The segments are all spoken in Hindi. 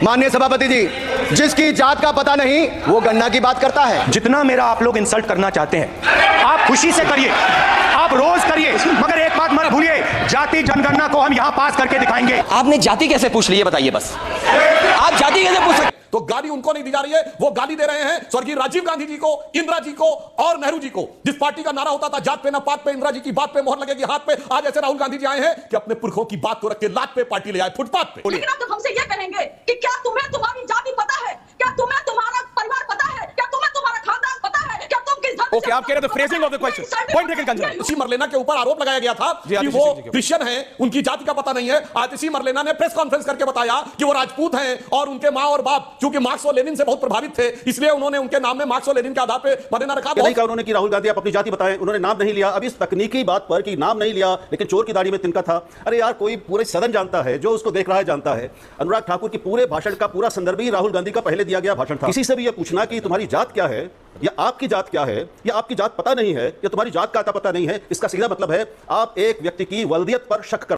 माननीय सभापति जी, जिसकी जात का पता नहीं वो गन्ना की बात करता है। जितना मेरा आप लोग इंसल्ट करना चाहते हैं आप खुशी से करिए, आप रोज करिए, मगर एक बात मत भूलिए, जाति जनगणना को हम यहां पास करके दिखाएंगे। आपने जाति कैसे पूछ ली है बताइए, बस आप जाति कैसे पूछ सकते? तो गाली उनको नहीं दी जा रही है, वो गाली दे रहे हैं स्वर्गीय राजीव गांधी जी को, इंदिरा जी को और नेहरू जी को। जिस पार्टी का नारा होता था जात पे ना पात पे, इंदिरा जी की बात पे मोहर लगेगी हाथ पे, आज ऐसे राहुल गांधी जी आए हैं कि अपने पुरखों की बात को रख के लात पे पार्टी ले आए, फुटपाथ पे। लेकिन आप तो हमसे ये कहेंगे कि क्या तुम्हें तुम्हारी जाति पता है, क्या तुम्हें तुम्हारा परिवार पता है, क्या तुम्हें तुम्हारा खानदान पता है, क्या तुम किस धर्म ओके, आप कह रहे थे phrasing of the question, point taken कंजरा। इसी मरलेना के ऊपर आरोप लगाया गया था कि वो क्रिश्चियन हैं, उनकी जाति का पता नहीं है। आज इसी मरलेना ने प्रेस कॉन्फ्रेंस करके बताया कि वो राजपूत हैं और उनके मां और बाप चूंकि मार्क्स और लेनिन से बहुत प्रभावित थे, इसलिए उन्होंने उनके नाम में मार्क्स और लेनिन के आधार पे मरलेना रखा। नहीं कहा उन्होंने कि राहुल गांधी आप अपनी जाति बताएं, उन्होंने नाम नहीं लिया। अब इस तकनीकी बात पर कि नाम नहीं लिया लेकिन चोर की दाढ़ी में तिनका था। अरे यार, कोई पूरे सदन जानता है, जो उसको देख रहा है जानता है। अनुराग ठाकुर की पूरे भाषण का पूरा संदर्भ ही राहुल गांधी का पहले दिया गया भाषण था। किसी से भी यह पूछना कि तुम्हारी जात क्या है या आपकी जात क्या है या आपकी जात पता नहीं है या तुम्हारी जात का पता नहीं है, इसका सीधा मतलब है आप एक व्यक्ति की वल्दियत पर शक कर।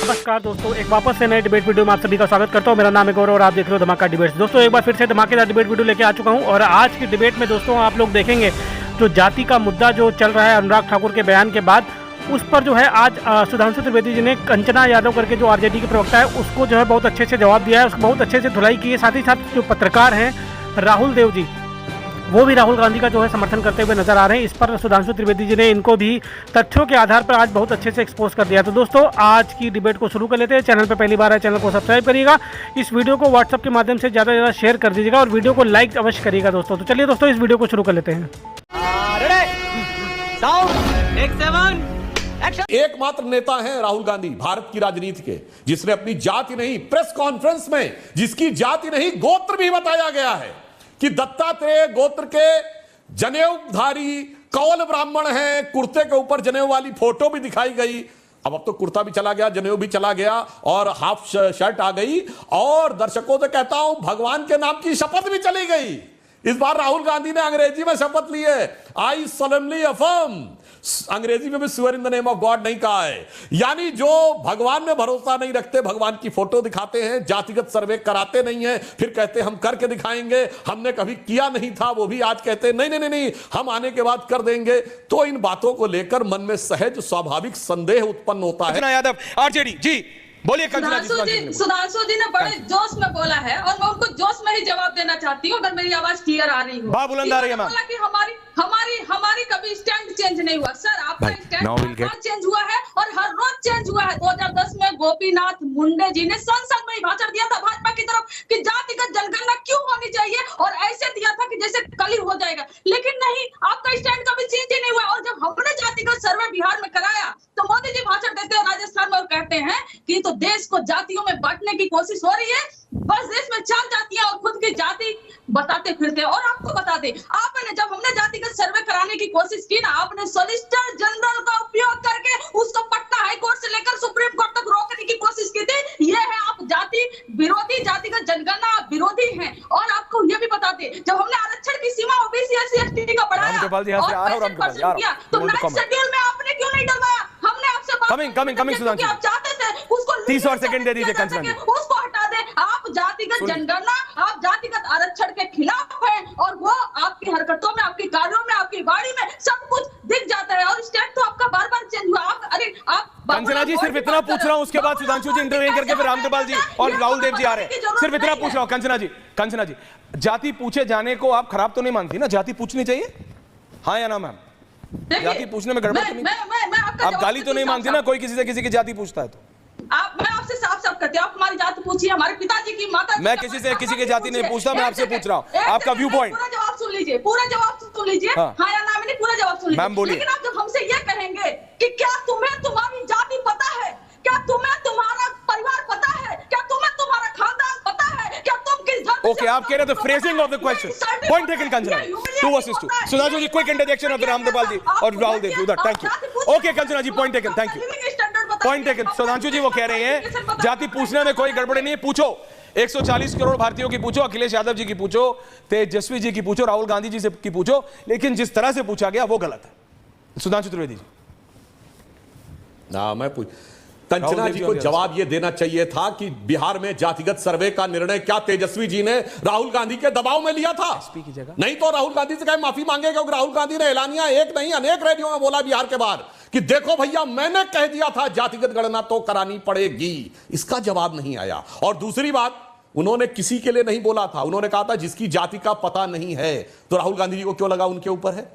नमस्कार दोस्तों, एक वापस से नए डिबेट वीडियो में आप सभी का स्वागत करता हूं। मेरा नाम है गौरव और आप देख रहे हो धमाका डिबेट्स। दोस्तों एक बार फिर से धमाकेदार डिबेट वीडियो लेके आ चुका हूं और आज की डिबेट में दोस्तों आप लोग देखेंगे जो जाति का मुद्दा जो चल रहा है अनुराग ठाकुर के बयान के बाद, उस पर जो है आज सुधांशु त्रिवेदी जी ने कंचना यादव करके जो आरजेडी के प्रवक्ता है उसको जो है बहुत अच्छे से जवाब दिया है, उसको बहुत अच्छे से धुलाई की है। साथ ही साथ जो पत्रकार हैं राहुल देव जी, वो भी राहुल गांधी का जो है समर्थन करते हुए नजर आ रहे हैं। इस पर सुधांशु त्रिवेदी जी ने इनको भी तथ्यों के आधार पर आज बहुत अच्छे से एक्सपोज कर दिया। तो दोस्तों आज की डिबेट को शुरू कर लेते हैं। चैनल पर पहली बार है, चैनल को सब्सक्राइब करिएगा, इस वीडियो को व्हाट्सएप के माध्यम से ज़्यादा से ज़्यादा शेयर कर दीजिएगा और वीडियो को लाइक अवश्य करिएगा दोस्तों। तो चलिए दोस्तों इस वीडियो को शुरू कर लेते हैं। एकमात्र नेता हैं राहुल गांधी भारत की राजनीति के, जिसने अपनी जाति नहीं, प्रेस कॉन्फ्रेंस में जिसकी जाति नहीं गोत्र भी बताया गया है कि दत्तात्रेय गोत्र के जनेऊधारी कौल ब्राह्मण हैं। कुर्ते के ऊपर जनेऊ वाली फोटो भी दिखाई गई। अब तो कुर्ता भी चला गया, जनेऊ भी चला गया और हाफ शर्ट आ गई और दर्शकों से कहता हूं भगवान के नाम की शपथ भी चली गई। इस बार राहुल गांधी ने अंग्रेजी में शपथ ली है, आई solemnly affirm। अंग्रेजी में भी swear in the name of God नहीं कहा है। यानी जो भगवान में भरोसा नहीं रखते, भगवान की फोटो दिखाते हैं, जातिगत सर्वे कराते नहीं है, फिर कहते हम करके दिखाएंगे, हमने कभी किया नहीं था, वो भी आज कहते नहीं नहीं नहीं नहीं हम आने के बाद कर देंगे। तो इन बातों को लेकर मन में सहज स्वाभाविक संदेह उत्पन्न होता है। यादव आरजेडी जी बोलिए। सुधांशु जी ने बड़े जोश में बोला है और मैं उनको जोश में ही जवाब देना चाहती हूँ, अगर मेरी आवाज क्लियर आ रही हो। बुलंद आ रही है मैम। कि हमारी कभी स्टैंड चेंज नहीं हुआ सर, आपका स्टैंड चेंज हुआ है और हर रोज चेंज हुआ है। 2010 में गोपीनाथ मुंडे जी ने संसद में ही भाषण दिया था भाजपा की तरफ कि जातिगत जनगणना क्यों होनी चाहिए और ऐसे दिया था कि जैसे कल ही हो जाएगा, लेकिन नहीं, आपका स्टैंड कभी चेंज ही नहीं हुआ। और जब हमने जातिगत सर्वे बिहार में कराया तो मोदी जी भाषण देते हैं राजस्थान में और कहते हैं कि तो देश को जातियों में बांटने की कोशिश हो रही है, बस देश में 4 जातियां और खुद की जाति बताते फिरते हैं। और आपको बता दें, आपने जब हमने जातिगत सर्वे कराने की कोशिश की ना, आपने सॉलिसिटर जनरल का उपयोग करके उसको पटना हाई कोर्ट से लेकर सुप्रीम कोर्ट तक रोकने की कोशिश की थी। ये है आप जाति विरोधी, जातिगत जनगणना विरोधी हैं। और आपको ये भी बता दें, जब हमने आरक्षण की सीमा ओबीसी एससी एसटी का बढ़ाया और 65% किया तो 9th शेड्यूल में आपने क्यों नहीं डलवाया? हमने आपसे कमिंग सुधांशु, आप चाहते थे उसको 30 और सेकंड दे दीजिए कंचना जी, उसको हटा दे। आप जातिगत जनगणना, आप जातिगत आरक्षण के खिलाफ हैं और वो आपकी हरकतों में, आपके कार्यों में, आपकी वाणी में सब कुछ दिख जाता है। और स्टेट तो आपका बार बार चेंज हुआ। आप कंचना जी सिर्फ इतना पूछ रहा हूं, उसके बाद सुधांशु जी इंटरवेन करके फिर रामकृपाल जी और राहुल देव जी आ रहे हैं। सिर्फ इतना पूछ रहा हूं कंचना जी, जाति पूछे जाने को आप खराब तो नहीं मानती ना? जाति पूछनी चाहिए, हाँ या ना मैम? जाति पूछने में गड़बड़ तो नहीं? आप गाली तो नहीं मानती ना कोई किसी से किसी की जाति पूछता है तो? मैं आपसे साफ साफ कहती हूँ, आप हमारी जाति पूछिए, हमारे पिताजी की, माता। मैं किसी से किसी की जाति नहीं पूछता, मैं आपसे पूछ रहा हूँ आपका व्यू पॉइंट। पूरा जवाब सुन लीजिए, पूरा जवाब सुन लीजिए, हाँ या ना, मैंने पूरा जवाब सुन लीजिए। मैम बोलिए। लेकिन आप जब हमसे ये कहेंगे कि क्या तुम्हें तुम्हारी जाति पता है, क्या तुम्हें तुम्हारा परिवार पता है, क्या तुम्हें तुम्हारा खानदान पता है, क्या तुम किस धर्म? ओके, आप कह रहे थे phrasing of the question, point taken Kanchana, 2 versus 2। Sudhanshu ji quick interjection of the Ramkripal ji और राहुल देव जी उधर, thank you. Okay Kanchana ji, point taken, thank you, point taken. Sudhanshu ji वो कह रहे हैं जाति पूछने में कोई गड़बड़ नहीं है, पूछो 140 करोड़ भारतीयों की पूछो, अखिलेश यादव जी की पूछो, तेजस्वी जी की पूछो, राहुल गांधी जी से की पूछो, लेकिन जिस तरह से पूछा गया वो गलत है। सुधांशु त्रिवेदी जी। मैं पूछ कंचना जी को जवाब यह देना चाहिए था कि बिहार में जातिगत सर्वे का निर्णय क्या तेजस्वी जी ने राहुल गांधी के दबाव में लिया था? नहीं तो राहुल गांधी से कहीं माफी मांगे, क्योंकि राहुल गांधी ने एलानिया एक नहीं अनेक रैलियों में बोला बिहार के बाहर कि देखो भैया मैंने कह दिया था जातिगत गणना तो करानी पड़ेगी। इसका जवाब नहीं आया। और दूसरी बात, उन्होंने किसी के लिए नहीं बोला था, उन्होंने कहा था जिसकी जाति का पता नहीं है। तो राहुल गांधी जी को क्यों लगा उनके ऊपर है?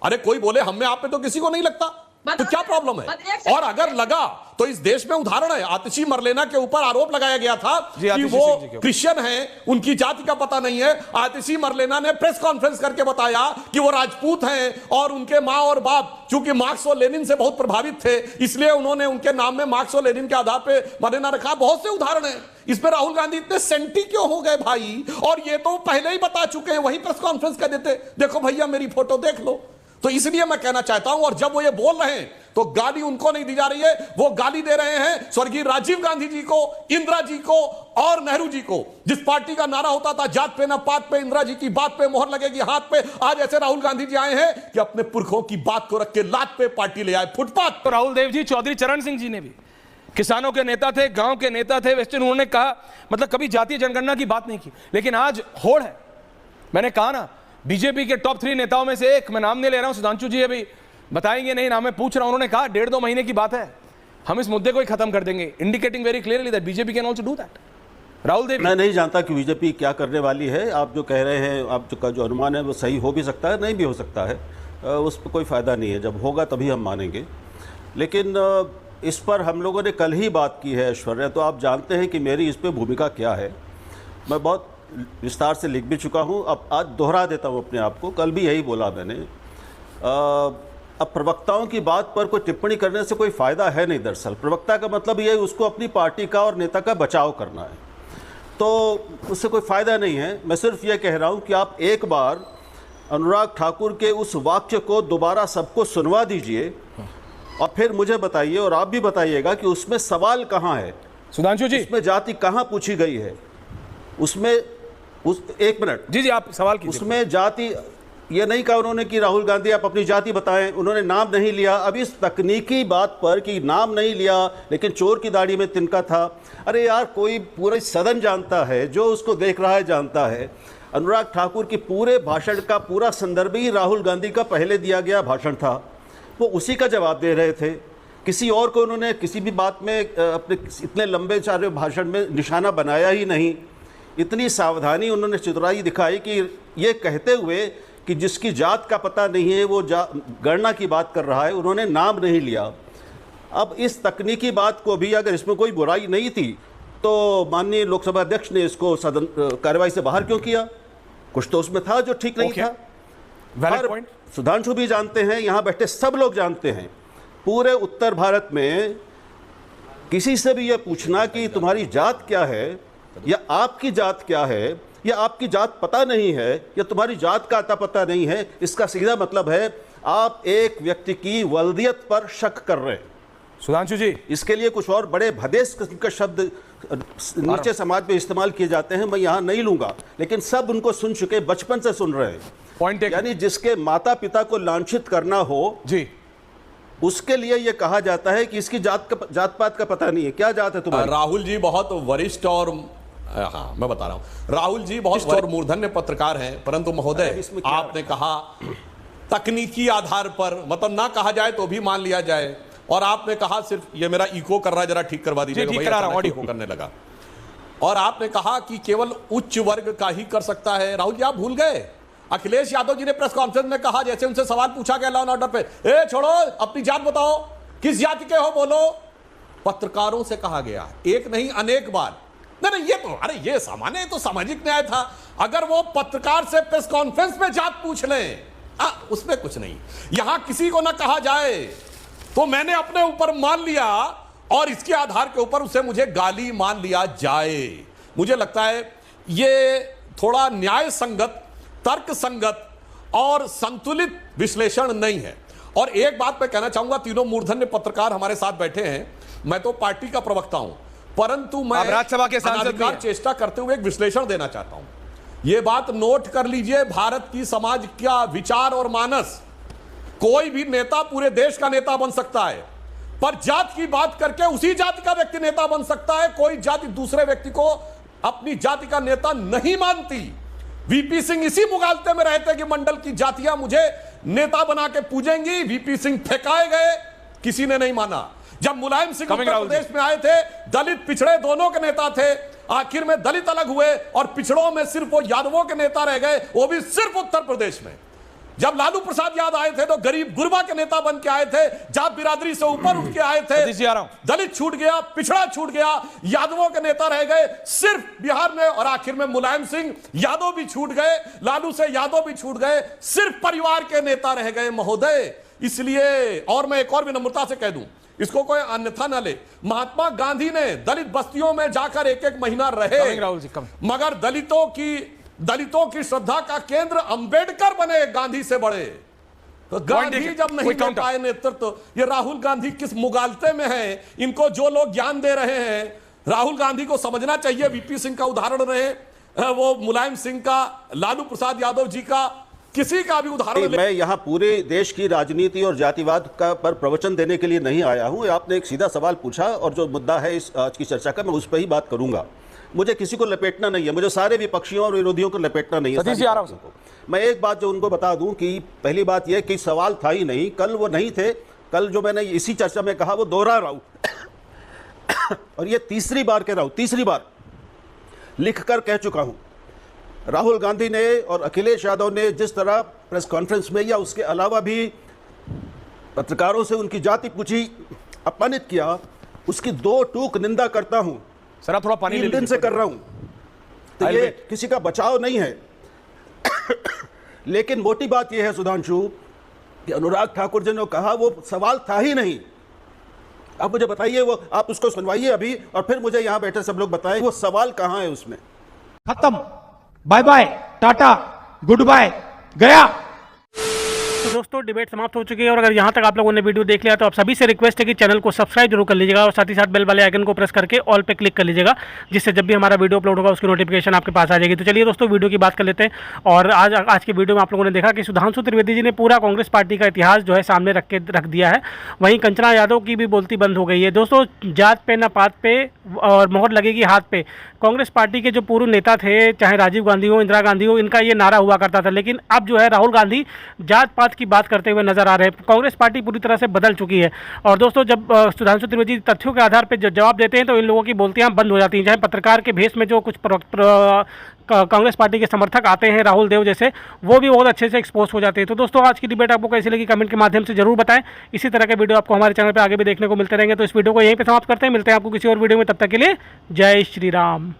अरे कोई बोले हम में आप में तो किसी को नहीं लगता, तो क्या प्रॉब्लम है? और अगर लगा तो इस देश में उदाहरण है, आतिशी मरलेना के ऊपर आरोप लगाया गया था कि वो क्रिश्चियन हैं, उनकी जाति का पता नहीं है। आतिशी मरलेना ने प्रेस कॉन्फ्रेंस करके बताया कि वो राजपूत हैं और उनके मां और बाप चूंकि मार्क्स और लेनिन से बहुत प्रभावित थे, इसलिए उन्होंने उनके नाम में मार्क्स और लेनिन के आधार पर मरलेना रखा। बहुत से उदाहरण है। इस पर राहुल गांधी इतने सेंटी क्यों हो गए भाई? और ये तो पहले ही बता चुके हैं, वही प्रेस कॉन्फ्रेंस कर देते, देखो भैया मेरी फोटो देख लो। तो इसलिए मैं कहना चाहता हूं, और जब वो ये बोल रहे हैं तो गाली उनको नहीं दी जा रही है, वो गाली दे रहे हैं स्वर्गीय राजीव गांधी जी को, इंदिरा जी को और नेहरू जी को। जिस पार्टी का नारा होता था जात पे ना पात पे, इंदिरा जी की बात पे मोहर लगेगी हाथ पे, आज ऐसे राहुल गांधी जी आए हैं कि अपने पुरखों की बात को रख के लात पे पार्टी ले आए, फुटपाथ। तो राहुल देव जी, चौधरी चरण सिंह जी ने भी किसानों के नेता थे, गांव के नेता थे, वेस्टर्न, उन्होंने कहा मतलब कभी जातीय जनगणना की बात नहीं की, लेकिन आज होड़ है। मैंने कहा ना, बीजेपी के टॉप 3 नेताओं में से एक, मैं नाम नहीं ले रहा हूं, सुधांशु जी अभी बताएंगे नहीं नाम, मैं पूछ रहा हूं, उन्होंने कहा 1.5-2 महीने की बात है, हम इस मुद्दे को ही खत्म कर देंगे, indicating very clearly that BJP can also do that. Rahul Dev, मैं नहीं जानता कि बीजेपी क्या करने वाली है। आप जो कह रहे हैं, आपका जो अनुमान है वो सही हो भी सकता है, नहीं भी हो सकता है, उस पर कोई फ़ायदा नहीं है। जब होगा तभी हम मानेंगे। लेकिन इस पर हम लोगों ने कल ही बात की है ऐश्वर्या, तो आप जानते हैं कि मेरी इस पर भूमिका क्या है। मैं बहुत विस्तार से लिख भी चुका हूं, अब आज दोहरा देता हूं अपने आप को। कल भी यही बोला मैंने। अब प्रवक्ताओं की बात पर कोई टिप्पणी करने से कोई फ़ायदा है नहीं। दरअसल प्रवक्ता का मतलब ये उसको अपनी पार्टी का और नेता का बचाव करना है, तो उससे कोई फ़ायदा नहीं है। मैं सिर्फ ये कह रहा हूं कि आप एक बार अनुराग ठाकुर के उस वाक्य को दोबारा सबको सुनवा दीजिए और फिर मुझे बताइए, और आप भी बताइएगा कि उसमें सवाल कहाँ है। सुधांशु जी, उसमें जाति कहाँ पूछी गई है? उसमें एक मिनट जी आप सवाल कीजिए। उसमें जाति ये नहीं कहा उन्होंने कि राहुल गांधी आप अपनी जाति बताएं, उन्होंने नाम नहीं लिया। अब इस तकनीकी बात पर कि नाम नहीं लिया लेकिन चोर की दाढ़ी में तिनका था, अरे यार कोई पूरा सदन जानता है, जो उसको देख रहा है जानता है। अनुराग ठाकुर की पूरे भाषण का पूरा संदर्भ ही राहुल गांधी का पहले दिया गया भाषण था, वो उसी का जवाब दे रहे थे। किसी और को उन्होंने किसी भी बात में अपने इतने लंबे सारे भाषण में निशाना बनाया ही नहीं। इतनी सावधानी उन्होंने चतुराई दिखाई कि ये कहते हुए कि जिसकी जात का पता नहीं है वो गणना की बात कर रहा है, उन्होंने नाम नहीं लिया। अब इस तकनीकी बात को भी, अगर इसमें कोई बुराई नहीं थी तो माननीय लोकसभा अध्यक्ष ने इसको सदन कार्यवाही से बाहर क्यों किया? कुछ तो उसमें था जो ठीक नहीं था। और सुधांशु भी जानते हैं, यहाँ बैठे सब लोग जानते हैं, पूरे उत्तर भारत में किसी से भी यह पूछना कि तुम्हारी जात क्या है या आपकी जात क्या है या आपकी जात पता नहीं है या तुम्हारी जात का अता पता नहीं है, इसका सीधा मतलब है आप एक व्यक्ति की वल्दियत पर शक कर रहे हैं। सुधांशु जी, इसके लिए कुछ और बड़े भदेश किस्म के शब्द नीचे समाज में इस्तेमाल किए जाते हैं, मैं यहाँ नहीं लूंगा, लेकिन सब उनको सुन चुके, बचपन से सुन रहे हैं। पॉइंट यानी जिसके माता पिता को लांछित करना हो जी, उसके लिए यह कहा जाता है कि इसकी जात पात का पता नहीं है। क्या जात है तुम्हारी? राहुल जी बहुत वरिष्ठ और हाँ मैं बता रहा हूं, राहुल जी बहुत और मूर्धन्य पत्रकार हैं, परंतु महोदय आपने कहा तकनीकी आधार पर, मतलब ना कहा जाए तो भी मान लिया जाए, और आपने कहा सिर्फ ये मेरा इको कर रहा है, जरा ठीक करवा दीजिएगा, ऑडियो करने लगा। और आपने कहा कि केवल उच्च वर्ग का ही कर सकता है। राहुल जी आप भूल गए, अखिलेश यादव जी ने प्रेस कॉन्फ्रेंस में कहा, जैसे उनसे सवाल पूछा गया लॉ एंड ऑर्डर पे, ए छोड़ो अपनी जात बताओ, किस जाति के हो बोलो। पत्रकारों से कहा गया, एक नहीं अनेक बार। नहीं ये तो, अरे ये सामान्य, तो सामाजिक न्याय था। अगर वो पत्रकार से प्रेस कॉन्फ्रेंस में जात पूछ लें, उसमें कुछ नहीं। यहां किसी को ना कहा जाए तो मैंने अपने ऊपर मान लिया और इसके आधार के ऊपर उसे मुझे गाली मान लिया जाए। मुझे लगता है ये थोड़ा न्याय संगत, तर्क संगत और संतुलित विश्लेषण नहीं है। और एक बात मैं कहना चाहूंगा, तीनों मूर्धन्य पत्रकार हमारे साथ बैठे हैं, मैं तो पार्टी का प्रवक्ता हूं, परंतु मैं राज्यसभा के सांसद चेष्टा करते हुए एक विश्लेषण देना चाहता हूं। यह बात नोट कर लीजिए, भारत की समाज का विचार और मानस, कोई भी नेता पूरे देश का नेता बन सकता है, पर जात की बात करके उसी जाति का व्यक्ति नेता बन सकता है। कोई जाति दूसरे व्यक्ति को अपनी जाति का नेता नहीं मानती। वीपी सिंह इसी मुगालते में रहते कि मंडल की जातियां मुझे नेता बना के पूजेंगी। वीपी सिंह फेंकाए गए, किसी ने नहीं माना। जब मुलायम सिंह उत्तर प्रदेश में आए थे, दलित पिछड़े दोनों के नेता थे, आखिर में दलित अलग हुए और पिछड़ों में सिर्फ वो यादवों के नेता रह गए, वो भी सिर्फ उत्तर प्रदेश में। जब लालू प्रसाद यादव आए थे तो गरीब गुरबा के नेता बन के आए थे, जात बिरादरी से ऊपर उठ के आए थे। दलित छूट गया, पिछड़ा छूट गया, यादवों के नेता रह गए सिर्फ बिहार में, और आखिर में मुलायम सिंह यादव भी छूट गए, लालू से यादव भी छूट गए, सिर्फ परिवार के नेता रह गए महोदय। इसलिए, और मैं एक और भी नम्रता से कह दूं, इसको कोई अन्यथा न ले, महात्मा गांधी ने दलित बस्तियों में जाकर एक एक महीना रहे, मगर दलितों की श्रद्धा का केंद्र अंबेडकर बने, गांधी से बड़े। तो गांधी जब नहीं कर पाए नेतृत्व, ये राहुल गांधी किस मुगालते में है? इनको जो लोग ज्ञान दे रहे हैं, राहुल गांधी को समझना चाहिए। वीपी सिंह का उदाहरण रहे, वो मुलायम सिंह का, लालू प्रसाद यादव जी का, किसी का भी उदाहरण। मैं यहाँ पूरे देश की राजनीति और जातिवाद का पर प्रवचन देने के लिए नहीं आया हूँ। आपने एक सीधा सवाल पूछा और जो मुद्दा है इस आज की चर्चा का, मैं उस पर ही बात करूंगा। मुझे किसी को लपेटना नहीं है, मुझे सारे विपक्षियों और विरोधियों को लपेटना नहीं है। मैं एक बात जो उनको बता दूं कि पहली बात यह कि सवाल था ही नहीं, कल वो नहीं थे। कल जो मैंने इसी चर्चा में कहा वो दोहरा रहा हूं और ये तीसरी बार कह रहा हूं, तीसरी बार लिख कर कह चुका हूं। राहुल गांधी ने और अखिलेश यादव ने जिस तरह प्रेस कॉन्फ्रेंस में या उसके अलावा भी पत्रकारों से उनकी जाति पूछी, अपमानित किया, उसकी दो टूक निंदा करता हूं। सर आप थोड़ा पानी 3 दिन से कर रहा हूं, तो ये किसी का बचाव नहीं है। लेकिन मोटी बात यह है सुधांशु कि अनुराग ठाकुर जी ने कहा वो सवाल था ही नहीं। आप मुझे बताइए, वो आप उसको सुनवाइए अभी और फिर मुझे यहां बैठे सब लोग बताएं वो सवाल कहां है उसमें। खत्म, bye bye, tata, good bye, गया। तो दोस्तों डिबेट समाप्त हो चुकी है और अगर यहाँ तक आप लोगों ने वीडियो देख लिया तो आप सभी से रिक्वेस्ट है कि चैनल को सब्सक्राइब जरूर कर लीजिएगा और साथ ही साथ बेल वाले आइकन को प्रेस करके ऑल पे क्लिक कर लीजिएगा, जिससे जब भी हमारा वीडियो अपलोड होगा उसकी नोटिफिकेशन आपके पास आ जाएगी। तो चलिए दोस्तों वीडियो की बात कर लेते हैं। और आज की वीडियो में आप लोगों ने देखा कि सुधांशु त्रिवेदी जी ने पूरा कांग्रेस पार्टी का इतिहास जो है सामने रख दिया है। वहीं कंचना यादव की भी बोलती बंद हो गई है। दोस्तों जात पे न पात पे और मोहर लगेगी हाथ पे, कांग्रेस पार्टी के जो पूर्व नेता थे, चाहे राजीव गांधी हो, इंदिरा गांधी हो, इनका ये नारा हुआ करता था। लेकिन अब जो है राहुल गांधी जात पात की बात करते हुए नजर आ रहे हैं। कांग्रेस पार्टी पूरी तरह से बदल चुकी है। और दोस्तों जब सुधांशु त्रिवेदी तथ्यों के आधार पर जवाब देते हैं तो इन लोगों की बोलतियां बंद हो जाती हैं। चाहे पत्रकार के भेष में जो कुछ कांग्रेस पार्टी के समर्थक आते हैं, राहुल देव जैसे, वो भी बहुत अच्छे से एक्सपोज हो जाते हैं। तो दोस्तों आज की डिबेट आपको कैसी लगी कमेंट के माध्यम से जरूर बताएं। इसी तरह के वीडियो आपको हमारे चैनल पर आगे भी देखने को मिलते रहेंगे। तो इस वीडियो को यहीं पर समाप्त करते हैं, मिलते हैं आपको किसी और वीडियो में, तब तक के लिए जय श्री राम।